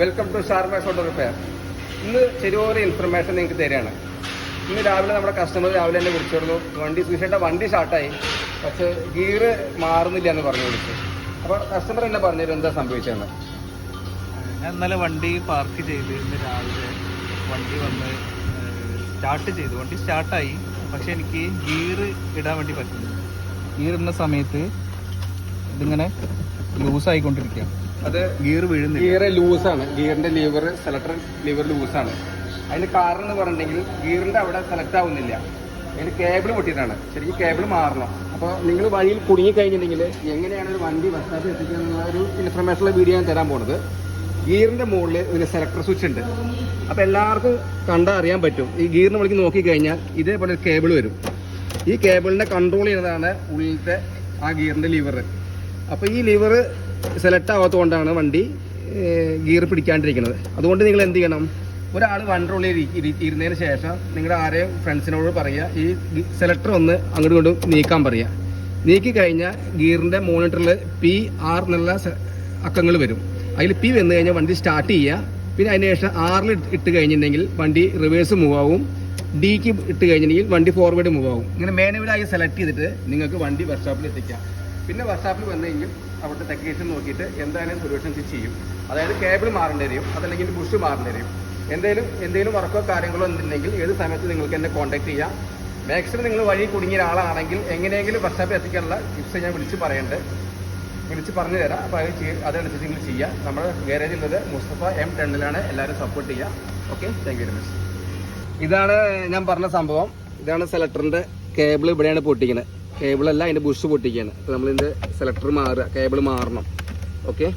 Welcome to Sharmer's auto repair. ഇന്ന് ചെറിയൊരു information നിങ്ങൾക്ക് തരികയാണ്. ഇന്ന് രാവിലെ നമ്മുടെ കസ്റ്റമർ രാവിലെ തന്നെ വിളിച്ചിരുന്നു, സുശേഷൻ്റെ വണ്ടി സ്റ്റാർട്ടായി, പക്ഷേ ഗിയർ മാറുന്നില്ല എന്ന് പറഞ്ഞു വിളിച്ചു. അപ്പോൾ കസ്റ്റമർ എന്നെ പറഞ്ഞുതരും എന്താ സംഭവിച്ചതെന്ന്. ഞാൻ ഇന്നലെ വണ്ടി പാർക്ക് ചെയ്ത് ഇന്ന് രാവിലെ വണ്ടി വന്ന് സ്റ്റാർട്ട് ചെയ്തു. വണ്ടി സ്റ്റാർട്ടായി, പക്ഷെ എനിക്ക് ഗിയർ ഇടാൻ വേണ്ടി പറ്റുന്നു. ഗിയർ ഇടുന്ന സമയത്ത് ഇതിങ്ങനെ ലൂസായിക്കൊണ്ടിരിക്കുകയാണ്. അത് ഗിയർ വീഴുന്നില്ല. ഗിയർ ലൂസാണ്, ഗിയറിൻ്റെ സെലക്ടർ ലിവർ ലൂസാണ്. അതിന് കാരണം എന്ന് പറഞ്ഞിട്ടുണ്ടെങ്കിൽ ഗിയറിൻ്റെ അവിടെ സെലക്ട് ആവുന്നില്ല. അതിന് കേബിൾ പൊട്ടിയിട്ടാണ്. ശരിക്കും കേബിൾ മാറണം. അപ്പോൾ നിങ്ങൾ വഴിയിൽ കുടുങ്ങി കഴിഞ്ഞിട്ടുണ്ടെങ്കിൽ എങ്ങനെയാണ് ഒരു വണ്ടി ബസ്സാപ്പ് എത്തിക്കുക എന്നുള്ള ഒരു ഇൻഫർമേഷനുള്ള വീഡിയോ ഞാൻ തരാൻ പോകുന്നത്. ഗിയറിൻ്റെ മുകളിൽ ഇതിന് സെലക്ടർ സ്വിച്ച് ഉണ്ട്. അപ്പോൾ എല്ലാവർക്കും കണ്ടാൽ അറിയാൻ പറ്റും. ഈ ഗിയറിന് വിളിക്ക് നോക്കിക്കഴിഞ്ഞാൽ ഇതേപോലെ ഒരു കേബിൾ വരും. ഈ കേബിളിനെ കൺട്രോൾ ചെയ്യുന്നതാണ് ഉള്ളിലത്തെ ആ ഗിയറിൻ്റെ ലിവർ. അപ്പോൾ ഈ ലിവർ സെലക്ട് ആവാത്തതുകൊണ്ടാണ് വണ്ടി ഗിയർ പിടിക്കാണ്ടിരിക്കുന്നത്. അതുകൊണ്ട് നിങ്ങൾ എന്ത് ചെയ്യണം, ഒരാൾ വണ്ടിയുള്ളിൽ ഇരുന്നതിന് ശേഷം നിങ്ങളുടെ ആരെയും ഫ്രണ്ട്സിനോട് പറയുക, ഈ സെലക്ടർ ഒന്ന് അങ്ങോട്ടും ഇങ്ങോട്ടും നീക്കാൻ പറയുക. നീക്കി കഴിഞ്ഞാൽ ഗിയറിൻ്റെ മോണിറ്ററിൽ PR എന്നുള്ള അക്കങ്ങൾ വരും. അതിൽ P വന്നു കഴിഞ്ഞാൽ വണ്ടി സ്റ്റാർട്ട് ചെയ്യുക. പിന്നെ അതിന് ശേഷം R ഇട്ട് കഴിഞ്ഞിട്ടുണ്ടെങ്കിൽ വണ്ടി റിവേഴ്സ് മൂവ് ആവും. Dക്ക് ഇട്ട് കഴിഞ്ഞിട്ടുണ്ടെങ്കിൽ വണ്ടി ഫോർവേഡ് മൂവ് ആവും. ഇങ്ങനെ മാനുവലായി സെലക്ട് ചെയ്തിട്ട് നിങ്ങൾക്ക് വണ്ടി വർക്ക്ഷോപ്പിൽ എത്തിക്കാം. പിന്നെ വർക്ക്ഷോപ്പിൽ വന്നു കഴിഞ്ഞാൽ അവിടുത്തെ ടെക്നീഷ്യൻ നോക്കിയിട്ട് എന്തായാലും സൊല്യൂഷൻസ് ചെയ്യും. അതായത് കേബിൾ മാറേണ്ടി വരും, അതല്ലെങ്കിൽ ബുഷ് മാറേണ്ടി വരും. എന്തെങ്കിലും വർക്കോ കാര്യങ്ങളോ എന്തുണ്ടെങ്കിൽ ഏത് സമയത്ത് നിങ്ങൾക്ക് എന്നെ കോൺടാക്ട് ചെയ്യാം. മാക്സിമം നിങ്ങൾ വഴി കുടുങ്ങിയ ഒരാളാണെങ്കിൽ എങ്ങനെയെങ്കിലും വർക്ക്ഷോപ്പിൽ എത്തിക്കാനുള്ള ടിപ്സ് ഞാൻ വിളിച്ച് പറഞ്ഞു തരാം. അപ്പോൾ അതനുസരിച്ച് നിങ്ങൾ ചെയ്യുക. നമ്മുടെ ഗാരേജിൽ ഉള്ളത് മുസ്തഫ M10 എല്ലാവരും സപ്പോർട്ട് ചെയ്യുക. Okay, thank you very much. ഇതാണ് ഞാൻ പറഞ്ഞ സംഭവം. ഇതാണ് സെലക്ടറിൻ്റെ കേബിൾ. ഇവിടെയാണ് പൊട്ടിക്കുന്നത്. കേബിളല്ല, അതിൻ്റെ ബുഷ് പൊട്ടിക്കുകയാണ്. അപ്പോൾ നമ്മളിതിൻ്റെ സെലക്ടർ മാറുക, കേബിൾ മാറണം. ഓക്കെ.